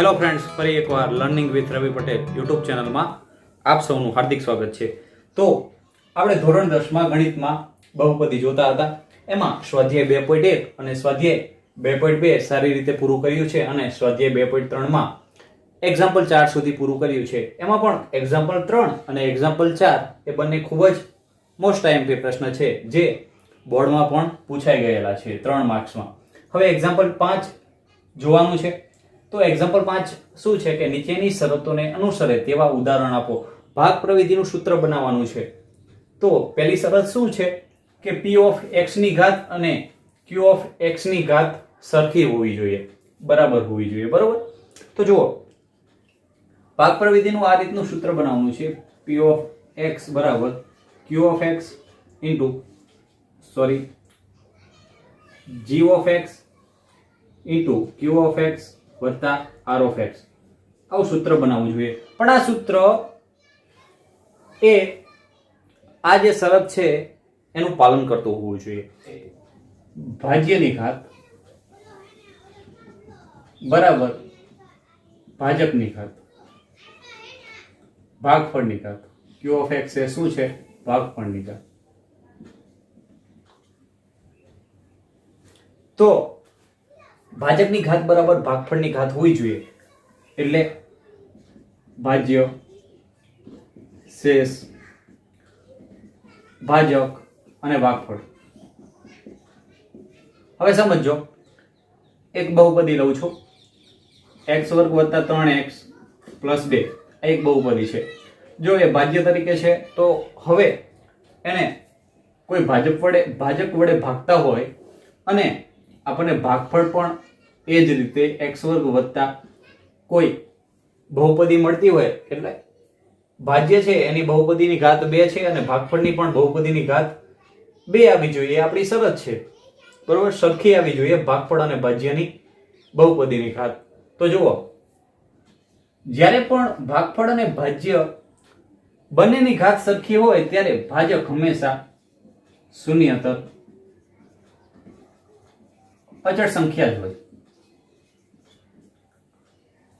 Hello friends, ફરી એકવાર learning with Ravi Patel YouTube ચેનલમાં આપ સૌનું હાર્દિક સ્વાગત છે. તો આપણે ધોરણ 10માં ગણિતમાં બહુપદી જોતા હતા. એમાં સ્વાધ્યાય 2.1 અને સ્વાધ્યાય 2.2 સારી રીતે પૂરું કર્યું છે અને સ્વાધ્યાય 2.3માં એક્ઝામ્પલ 4 સુધી પૂરું કર્યું છે. એમાં પણ એક્ઝામ્પલ 3 અને એક્ઝામ્પલ 4 એ બંને ખૂબ જ મોસ્ટ આઈએમપી પ્રશ્ન છે, જે બોર્ડમાં પણ પૂછાઈ ગયેલા છે 3 માર્ક્સમાં. હવે એક્ઝામ્પલ 5 જોવાનું છે. તો એક્ઝામ્પલ 5 શું છે કે નીચેની શરતોને અનુસરે તેવા ઉદાહરણ આપો. ભાગ પ્રવિધિનું સૂત્ર બનાવવાનું છે. તો પહેલી શરત શું છે કે p ઓફ x ની ઘાત અને q ઓફ x ની ઘાત સરખી હોવી જોઈએ, બરાબર હોવી જોઈએ. બરોબર. તો જુઓ, ભાગ પ્રવિધિનું આ રીતનું સૂત્ર બનાવવાનું છે. p ઓફ x બરાબર q of x into g of x into q of x વત્તા r ઓફ x. આવું સૂત્ર બનાવવું જોઈએ. પણ આ સૂત્ર એ આ જે શરત છે એનું પાલન કરતું હોવું જોઈએ. ભાજ્યની ઘાત બરાબર ભાજકની ઘાત ભાગફળની ઘાત. q ઓફ x એ શું છે? ભાગફળની ઘાત. તો ભાજકની ઘાત બરાબર ભાગફળની ઘાત હોવી જોઈએ. એટલે ભાજ્ય, શેષ, ભાજક અને ભાગફળ. હવે સમજો, એક બહુપદી લઉં છું, x વર્ગ વત્તા 3x પ્લસ 2. આ એક બહુપદી છે. જો એ ભાજ્ય તરીકે છે તો હવે એને કોઈ ભાજક વડે ભાગતા હોય અને આપણને ભાગફળ પણ એ જ રીતે x વર્ગ વત્તા કોઈ બહુપદી મળતી હોય, એટલે ભાજ્ય છે એની બહુપદીની ઘાત 2 છે અને ભાગફળની પણ બહુપદીની ઘાત 2 આવી જોઈએ. આપણી શરત છે, બરોબર, સરખી આવી જોઈએ ભાગફળ અને ભાજ્યની બહુપદીની ઘાત. તો જુઓ, જ્યારે પણ ભાગફળ અને ભાજ્ય બંનેની ઘાત સરખી હોય ત્યારે ભાજક હંમેશા શૂન્યતર અચળ સંખ્યા જ હોય.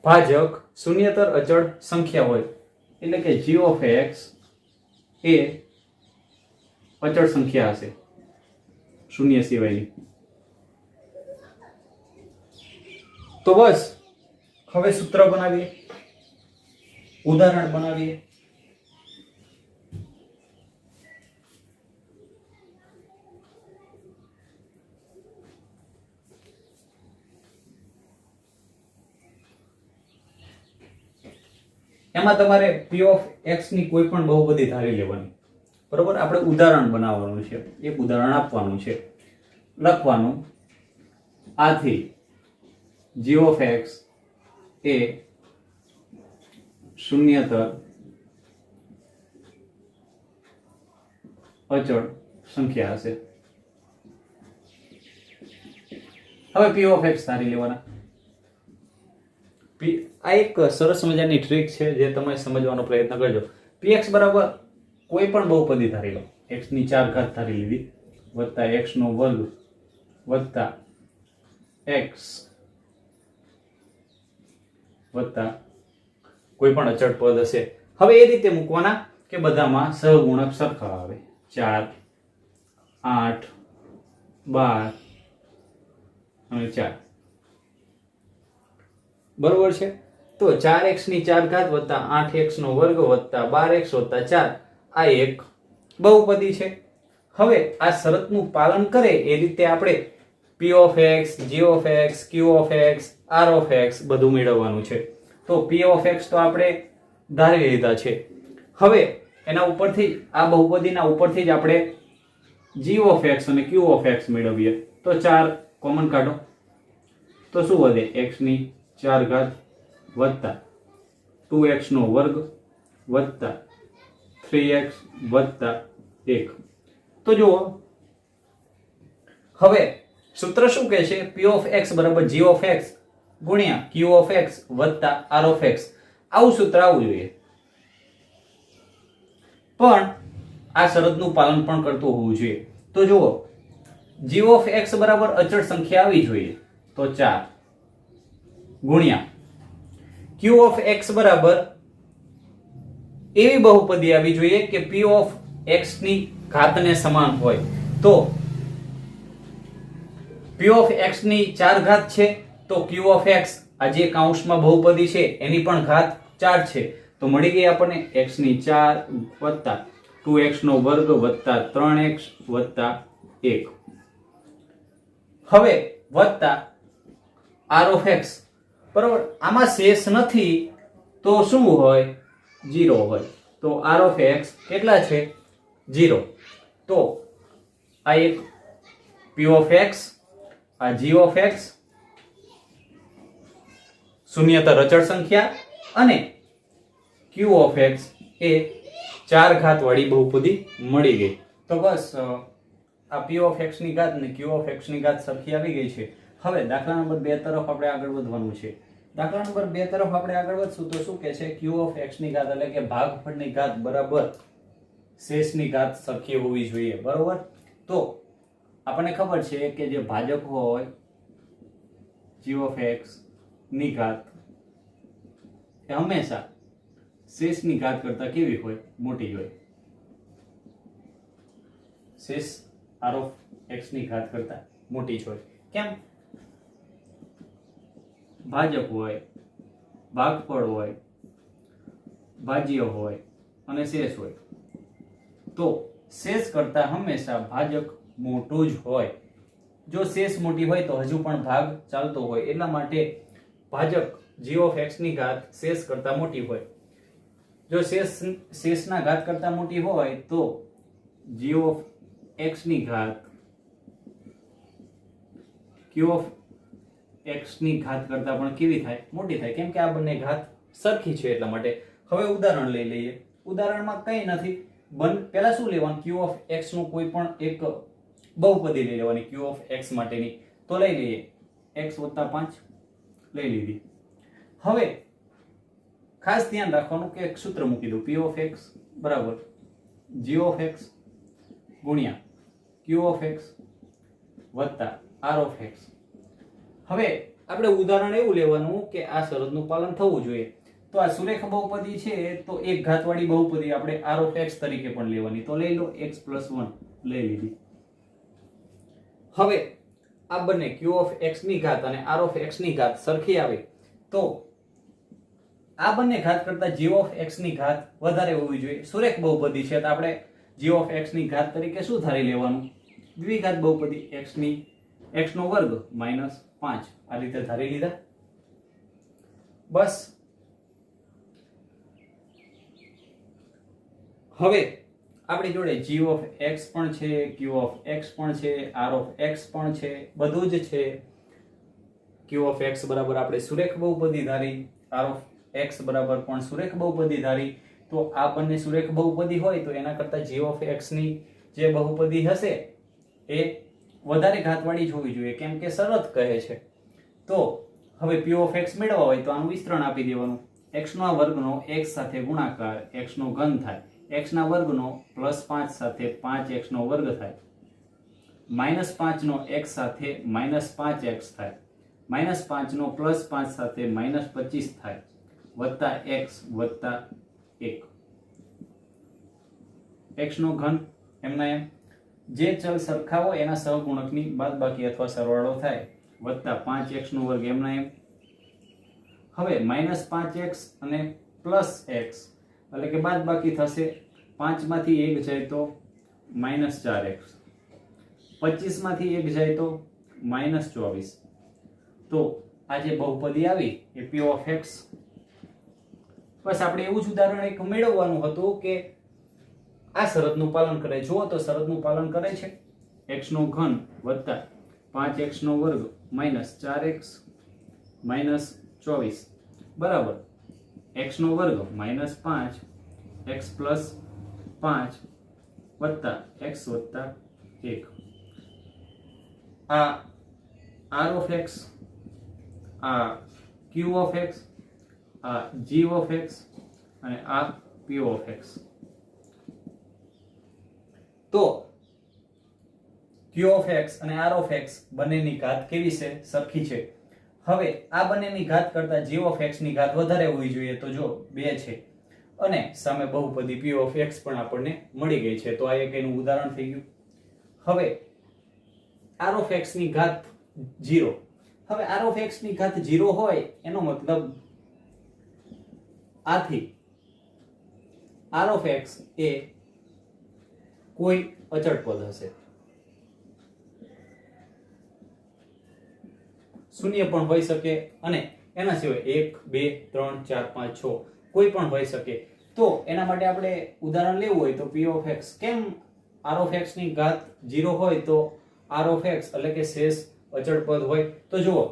ભાજક શૂન્યતર અચળ સંખ્યા હોય એટલે કે g ઓફ x એ અચળ સંખ્યા હશે, શૂન્ય સિવાયની. તો બસ, હવે સૂત્ર બનાવીએ, ઉદાહરણ બનાવીએ. એમાં તમારે p ઓફ x ની કોઈ પણ બહુપદી ધારી લેવાની. બરોબર. આપણે ઉદાહરણ બનાવવાનું છે, એક ઉદાહરણ આપવાનું છે, લખવાનું આથી g ઓફ x એ શૂન્યતર અચળ સંખ્યા હશે. હવે p ઓફ x ધારી લેવાના. આ એક સરસ મજાની ટ્રીક છે જે તમે સમજવાનો પ્રયત્ન કરજો. px બરાબર કોઈ પણ બહુપદી ધારી લો. x ની 4 ઘાત ધારી લીધી વત્તા x નો વર્ગ વત્તા x વત્તા કોઈ પણ અચળ પદ હશે. હવે એ રીતે મૂકવાના કે બધામાં સહગુણક સરખા આવે. 4, 8, 12 અને 4. બરોબર છે. તો 4x ની 4 ઘાત વત્તા 8x નો વર્ગ વત્તા 12x વત્તા 4 આ એક બહુપદી છે. હવે આ શરતનું પાલન કરે એ રીતે આપણે p of x, g of x, q of x, r of x બધું મેળવવાનું છે. તો p ઓફ x તો આપણે ધારી લીધા છે. હવે એના ઉપરથી આ બહુપદીના ઉપરથી જ આપણે g ઓફ x અને q ઓફ x મેળવીએ. તો 4 કોમન કાઢો તો શું વધે? x ની 4 ઘાત વત્તા 2x નો વર્ગ વત્તા 3x વત્તા 1. તો જુઓ, હવે સૂત્ર શું કહે છે? p ઓફ x બરાબર g ઓફ x ગુણ્યા q ઓફ x વત્તા r ઓફ x. આવું સૂત્ર આવવું જોઈએ. પણ આ શરતનું પાલન પણ કરતું હોવું જોઈએ. તો જુઓ, g ઓફ x બરાબર અચળ સંખ્યા આવી જોઈએ. તો 4 ગુણ્યા q ઓફ x બરાબર એવી બહુપદી આવી જોઈએ કે p ઓફ x ની ઘાતને સમાન હોય. તો p ઓફ x ની 4 ઘાત છે તો q ઓફ x આ જે કૌંસમાં બહુપદી છે એની પણ ઘાત 4 છે. તો મળી ગઈ આપણને x ની 4 વત્તા 2x નો વર્ગ વત્તા 3x વત્તા 1. હવે વત્તા r ઓફ x બરાબર. આમાં શેષ નથી તો શું હોય? 0 હોય. તો r ઓફ x કેટલા છે? 0. તો આ એક p ઓફ x, આ g ઓફ x શૂન્યતર અચળ સંખ્યા અને q ઓફ x એ 4 ઘાત વાળી બહુપદી મળી ગઈ. તો બસ આ p ઓફ x ની ઘાત ને q ઓફ x ની ઘાત સરખી આવી ગઈ છે. હવે દાખલા નંબર 2 તરફ આપણે આગળ વધવાનું છે. દાખલા નંબર 2 તરફ આપણે આગળ વધશું તો શું કહે છે? q ઓફ x ની ઘાત એટલે કે ભાગફળની ઘાત બરાબર શેષની ઘાત સરખી હોવી જોઈએ. બરોબર. તો આપણને ખબર છે કે જે ભાજક હોય g ઓફ x ની ઘાત એ હંમેશા શેષની ઘાત કરતા કેવી હોય? મોટી હોય. શેષ r ઓફ x ની ઘાત કરતા મોટી જ હોય. કેમ? ભાજક હોય, ભાગફળ હોય, ભાજ્ય હોય અને શેષ હોય. તો શેષ કરતા હંમેશા ભાજક મોટું જ હોય. જો શેષ મોટી હોય તો હજુ પણ ભાગ ચાલતો હોય. એટલા માટે ભાજક g ઓફ x ની ઘાત શેષ કરતા મોટી હોય. જો શેષના ઘાત કરતા મોટી હોય તો g ઓફ x ની ઘાત q ઓફ x ની ઘાત કરતા પણ કેવી થાય? મોટી થાય. કેમ કે આ બંને ઘાત સરખી છે એટલા માટે. હવે ઉદાહરણ લઈ લઈએ. ઉદાહરણમાં કંઈ નથી. પહેલા શું લેવાનું? q ઓફ x નું કોઈ પણ એક બહુપદી લઈ લેવાની q ઓફ x માટેની. તો લઈ લઈએ x 5 લઈ લીધી. હવે ખાસ ધ્યાન રાખવાનું કે એક સૂત્ર મૂકી દો. p ઓફ x બરાબર g ઓફ x ગુણ્યા q ઓફ x વત્તા r ઓફ x. હવે આપણે ઉદાહરણ એવું લેવાનું કે આ શરતનું પાલન થવું જોઈએ. તો આ સુરેખ બહુપદી છે તો એક ઘાતવાળી બહુપદી આપણે r ઓફ x તરીકે પણ લેવાની. તો લઈ લો x + 1 લઈ લીધી. હવે આ બંને q ઓફ x ની ઘાત અને r ઓફ x ની ઘાત સરખી આવે તો આ બંને ઘાત કરતા g ઓફ x ની ઘાત વધારે હોવી જોઈએ. સુરેખ બહુપદી છે તો આપણે g ઓફ x ની ઘાત તરીકે શું ધારી લેવાનું? દ્વિઘાત બહુપદી x નો વર્ગ -5 આ રીતે ધારી લીધા. બસ હવે આપણી જોડે g ઓફ x પણ છે, q ઓફ x પણ છે, r ઓફ x પણ છે, બધું જ છે. q ઓફ x બરાબર આપણે સુરેખ બહુપદી ધારી, r ઓફ x બરાબર પણ સુરેખ બહુપદી ધારી. તો આ બંને સુરેખ બહુપદી હોય તો એના કરતા g ઓફ x ની જે બહુપદી હશે એ વધારે ઘાતવાળી જ હોવી જોઈએ. કેમ કે શરત કહે છે. તો હવે p ઓફ x મેળવવા હોય તો આનું વિસ્તરણ આપી દેવાનું. x ના વર્ગનો x સાથે ગુણાકાર x નો ઘન થાય. x ના વર્ગનો +5 સાથે 5x નો વર્ગ થાય. -5 નો x સાથે -5x થાય. -5 નો +5 સાથે -25 થાય. વત્તા x વત્તા 1. x નો ઘન એમના એમ જે ચલ સરખા હોય એના સહગુણકની બાદબાકી અથવા સરવાળો થાય. વત્તા 5x નો વર્ગ એમના એમ. હવે -5x અને +x એટલે કે બાદબાકી થશે. 5 માંથી 1 જાય તો -4x, 25 માંથી 1 જાય તો -24. તો આ જે બહુપદી આવી એ p ઓફ x. બસ આપણે એવું જ ઉદાહરણ એક મેળવવાનું હતું કે આ શરતનું પાલન કરે. જુઓ તો શરતનું પાલન કરે છે. x નો ઘન વત્તા 5x નો વર્ગ -4x -24 બરાબર x નો વર્ગ -5 x + 5 વત્તા x વત્તા 1. આ r ઓફ x, આ q ઓફ x, આ g ઓફ x અને આ p ઓફ x. તો q ઓફ x અને r ઓફ x બંનેની ઘાત કેવી છે? સરખી છે. હવે આ બંનેની ઘાત કરતા g ઓફ x ની ઘાત વધારે હોવી જોઈએ, તો જો 2 છે અને સામે બહુપદી p ઓફ x પણ આપણને મળી ગઈ છે, તો આ એક એનું ઉદાહરણ થઈ ગયું. હવે r ઓફ x ની ઘાત 0. હવે r ઓફ x ની ઘાત 0 હોય એનો મતલબ આથી r ઓફ x એ કોઈ અચળ પદ હશે. શૂન્ય પણ હોઈ શકે અને એના સિવાય 1 2 3 4 5 6 કોઈ પણ હોઈ શકે. તો એના માટે આપણે ઉદાહરણ લેવું હોય તો p ઓફ x, કેમ r ઓફ x ની ઘાત 0 હોય તો r ઓફ x એટલે કે શેષ અચળ પદ હોય. તો જુઓ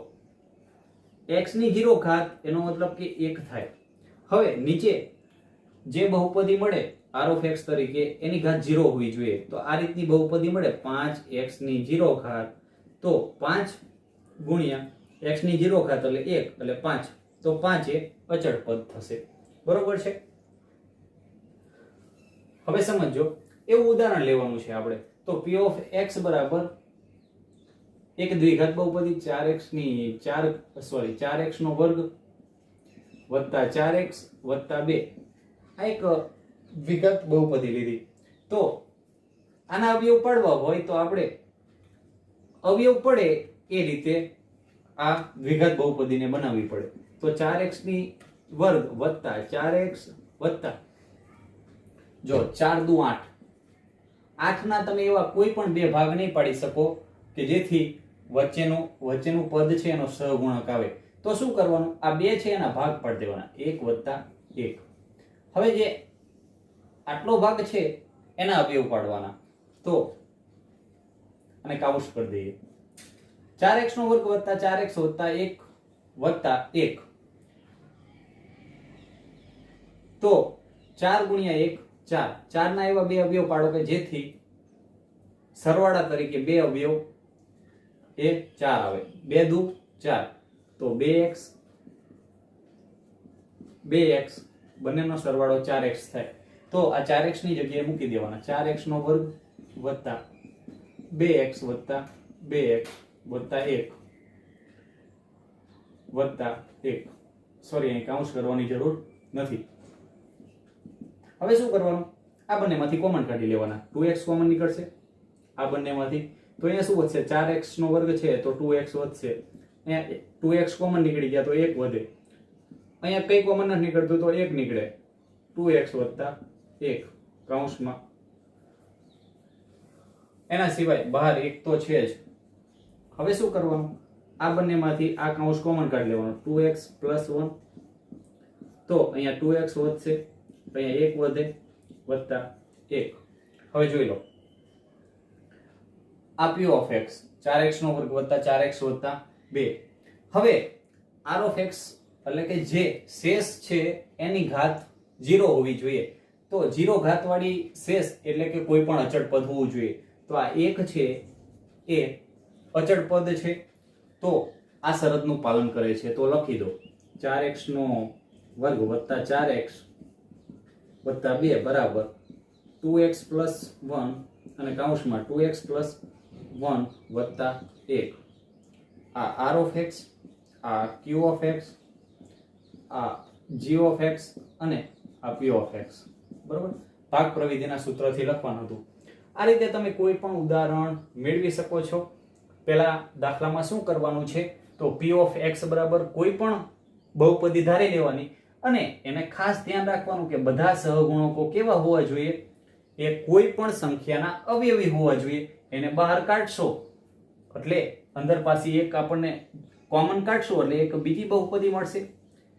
x ની 0 ઘાત એનો મતલબ કે 1 થાય. હવે નીચે જે બહુપદી મળે r ઓફ x તરીકે એની ઘાત 0 હોવી જોઈએ, તો આ રીતની બહુપદી મળે 5x ની 0 ઘાત, તો 5 ગુણ્યા x ની 0 ઘાત એટલે 1 એટલે 5, તો 5 એ અચળ પદ થશે. બરોબર છે. હવે સમજો એવું ઉદાહરણ લેવાનું છે આપણે, તો p ઓફ x બરાબર એક દ્વિઘાત બહુપદી 4x નો વર્ગ વત્તા 4x વત્તા 2, આ એક દ્વિઘાત બહુપદી લીધી. તો આના અવયવ પાડવા હોય તો આપણે અવયવ પડે એ રીતે આ દ્વિઘાત બહુપદીને બનાવવી પડે. તો 4x ની વર્ગ વત્તા 4x વત્તા જો 4 દુ 8, 8 ના તમે એવા કોઈ પણ બે ભાગ નહીં પાડી શકો કે જેથી વચ્ચેનું પદ છે એનો સહગુણક આવે. તો શું કરવાનું, આ બે છે એના ભાગ પાડી દેવાના, 1 વત્તા 1. હવે જે આટલો ભાગ છે એના અવયવ પાડવાના, તો અને કાઉન્સ કરી દઈએ. 4x નો વર્ગ વત્તા 4x વત્તા 1 વત્તા 1, તો 4 ગુણ્યા 1 4. 4 ના એવા બે અવયવ પાડો કે જેથી સરવાળા તરીકે બે અવયવ એ 4 આવે. 2 દુ 4, તો 2x બંનેનો સરવાળો 4x થાય. તો આ 4x ની જગ્યાએ મૂકી દેવાના, 4x નો વર્ગ વત્તા 2x વત્તા 2x વત્તા 1 વત્તા 1. સોરી, અહીં કાઉન્સ કરવાની જરૂર નથી. હવે શું કરવાનું, આ બંનેમાંથી કોમન કાઢી લેવાના. 2x કોમન નીકળશે આ બંનેમાંથી, તો અહીંયા શું વધશે, 4x નો વર્ગ છે તો 2x વધશે. અહીંયા 2x કોમન નીકળી ગયા તો 1 વધે. અહીંયા કઈ કોમન નથી નીકળતું તો 1 નીકળે, 2x વત્તા 1 કૌંસમાં. એના સિવાય બહાર 1 તો છે જ. હવે શું કરવાનું, આ બંનેમાંથી આ કૌંસ કોમન કાઢી લેવાનો, 2x પ્લસ 1, તો અહીંયા 2x વધશે, અહીંયા 1 વધે વત્તા 1. હવે જોઈ લો, આ p ઓફ x 4x નો વર્ગ વત્તા 4x વત્તા 2. હવે r ઓફ x એટલે કે જે શેષ છે એની ઘાત 0 હોવી જોઈએ. તો 0 ઘાત વાળી શેષ એટલે કે કોઈ પણ અચળ પદ હોવું જોઈએ. તો આ 1 છે એ અચળ પદ છે, તો આ શરતનું પાલન કરે છે. તો લખી દો 4x નો વર્ગ વત્તા 4x વત્તા 2 બરાબર 2x પ્લસ 1 અને કૌંસમાં 2x પ્લસ 1 વત્તા 1. આ r ઓફ x, આ q ઓફ x, આ g ઓફ x અને આ p ઓફ x. બરોબર, ભાગ પ્રવિધિના સૂત્રથી લખવાનું હતું. આ રીતે તમે કોઈ પણ ઉદાહરણ મેળવી શકો છો. પહેલા દાખલામાં શું કરવાનું છે, તો p ઓફ x બરાબર કોઈ પણ બહુપદી ધારી લેવાની અને એને ખાસ ધ્યાન રાખવાનું કે બધા સહગુણકો કેવા હોવા જોઈએ, એ કોઈ પણ સંખ્યાના અવયવી હોવા જોઈએ. એને બહાર કાઢશો એટલે અંદર પાછી એક આપણને કોમન કાઢશો એટલે એક બીજી બહુપદી મળશે.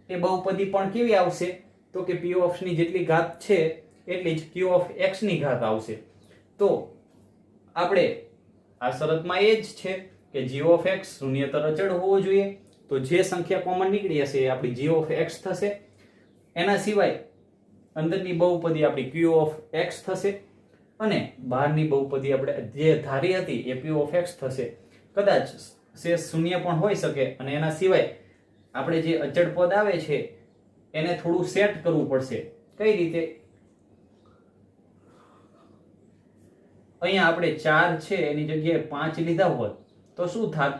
એ બહુપદી પણ કેવી આવશે, તો કે p ઓફ ની જેટલી ઘાત છે એટલી જ q ઓફ x ની ઘાત આવશે. તો આપણે આ શરતમાં એ જ છે કે g ઓફ x શૂન્યતર અચળ હોવો જોઈએ. તો જે સંખ્યા કોમન નીકળી હશે એ આપણી g ઓફ x થશે. એના સિવાય અંદરની બહુપદી આપણી q ઓફ x થશે અને બહારની બહુપદી આપણે જે ધારી હતી એ p ઓફ x થશે. કદાચ શેષ શૂન્ય પણ હોઈ શકે અને એના સિવાય આપણે જે અચળ પદ આવે છે એને થોડું સેટ કરવું પડશે. કઈ રીતે, અહીંયા આપણે 4 છે એની જગ્યાએ 5 લીધા હોત તો શું થાત,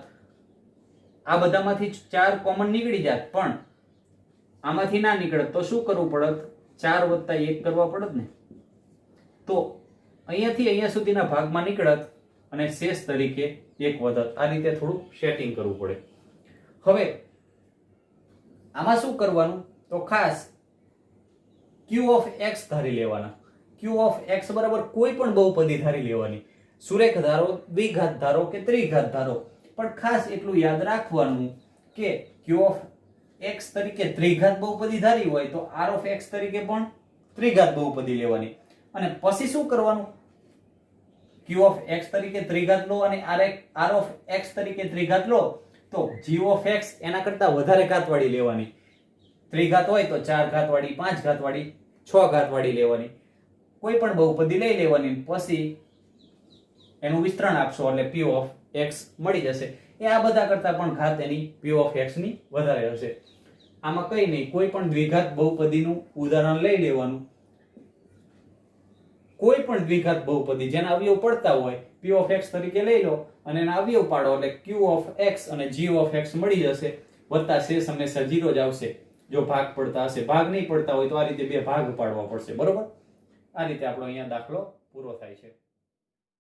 આ બધામાંથી 4 કોમન નીકળી જાત, પણ આમાંથી ના નીકળે તો શું કરવું પડત? 4 + 1 કરવા પડત ને. તો અહીંયાથી અહીંયા સુધીના ભાગમાં નીકળત અને શેષ તરીકે 1 વધત. આ રીતે થોડું સેટિંગ કરવું પડે. હવે આમાં શું કરવાનું? તો ખાસ q ઓફ x ધારી લેવાના. q ઓફ x બરાબર કોઈ પણ બહુપદી ધારી લેવાની. સુરેખ ધારો, દ્વિઘાત ધારો કે ત્રિઘાત ધારો, પણ ખાસ એટલું યાદ રાખવાનું કે q ઓફ x તરીકે ત્રિઘાત બહુપદી ધારી હોય તો r ઓફ x તરીકે પણ ત્રિઘાત બહુપદી લેવાની. અને પછી શું કરવાનું? q ઓફ x તરીકે ત્રિઘાત લો અને r ઓફ x તરીકે ત્રિઘાત લો તો g ઓફ x એના કરતા વધારે ઘાતવાળી લેવાની. ત્રિઘાત હોય તો 4 ઘાતવાળી, 5 ઘાતવાળી, 6 ઘાતવાળી લેવાની. કોઈ પણ બહુપદી લઈ લેવાની, પછી એનું વિસ્તરણ આપશો એટલે p ઓફ x મળી જશે. એ આ બધા કરતા પણ ઘાત એની p ઓફ x ની વધારે હશે. આમાં કઈ નહીં, કોઈ પણ દ્વિઘાત બહુપદીનું ઉદાહરણ લઈ લેવાનું. કોઈ પણ દ્વિઘાત બહુપદી જેના અવયવ પડતા હોય p ઓફ x તરીકે લઈ લો અને એના અવયવ પાડો એટલે q ઓફ x અને g ઓફ x મળી જશે. વત્તા શેષ હંમેશા 0 જ આવશે જો ભાગ પડતા હશે. ભાગ નહીં પડતા હોય તો આ રીતે બે ભાગ પાડવા પડશે. બરોબર? આ રીતે આપણો અહીંયા દાખલો પૂરો થાય છે.